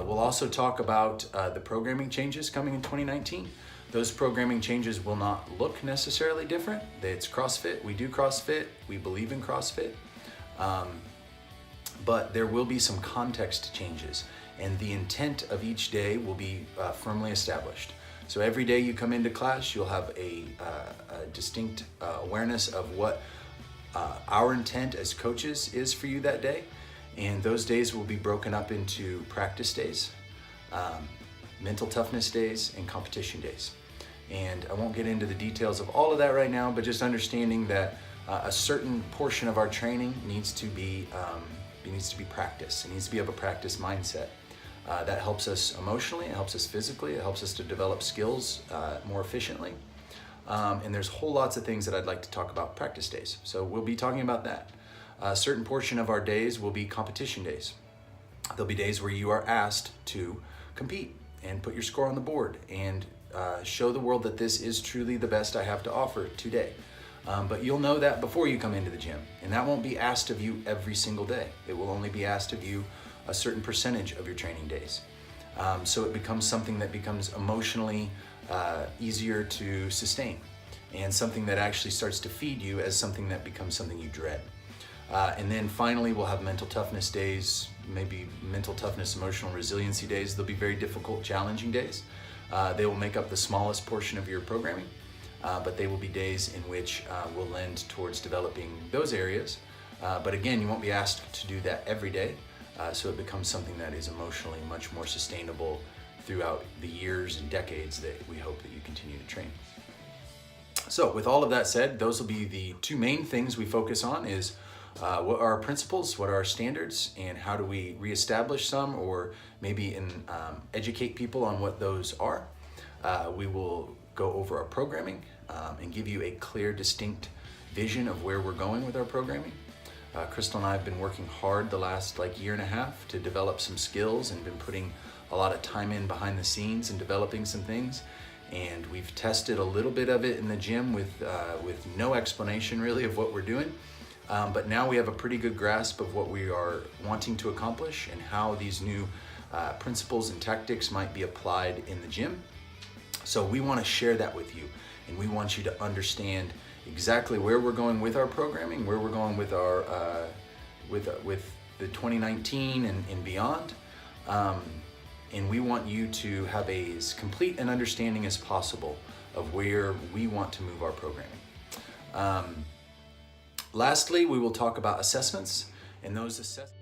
We'll also talk about the programming changes coming in 2019. Those programming changes will not look necessarily different. It's CrossFit, we do CrossFit, we believe in CrossFit, but there will be some context changes, and the intent of each day will be firmly established. So every day you come into class, you'll have a distinct awareness of what our intent as coaches is for you that day. And those days will be broken up into practice days, mental toughness days, and competition days. And I won't get into the details of all of that right now, but just understanding that a certain portion of our training needs to be practice. It needs to be of a practice mindset. That helps us emotionally, it helps us physically, it helps us to develop skills more efficiently. And there's whole lots of things that I'd like to talk about practice days. So we'll be talking about that. A certain portion of our days will be competition days. There'll be days where you are asked to compete and put your score on the board and show the world that this is truly the best I have to offer today. But you'll know that before you come into the gym, and that won't be asked of you every single day. It will only be asked of you a certain percentage of your training days. So it becomes something that becomes emotionally easier to sustain, and something that actually starts to feed you as something that becomes something you dread. And then finally, we'll have mental toughness days, maybe mental toughness, emotional resiliency days. They'll be very difficult, challenging days. They will make up the smallest portion of your programming, but they will be days in which we'll lend towards developing those areas. But again, you won't be asked to do that every day, so it becomes something that is emotionally much more sustainable throughout the years and decades that we hope that you continue to train. So with all of that said, those will be the two main things we focus on is what are our principles, what are our standards, and how do we reestablish some or maybe educate people on what those are. We will go over our programming and give you a clear, distinct vision of where we're going with our programming. Crystal and I have been working hard the last year and a half to develop some skills and been putting a lot of time in behind the scenes and developing some things. And we've tested a little bit of it in the gym with no explanation really of what we're doing. But now we have a pretty good grasp of what we are wanting to accomplish and how these new principles and tactics might be applied in the gym. So we want to share that with you, and we want you to understand exactly where we're going with our programming, where we're going with our with the 2019 and beyond. And we want you to have as complete an understanding as possible of where we want to move our programming. Lastly, we will talk about assessments, and those assessments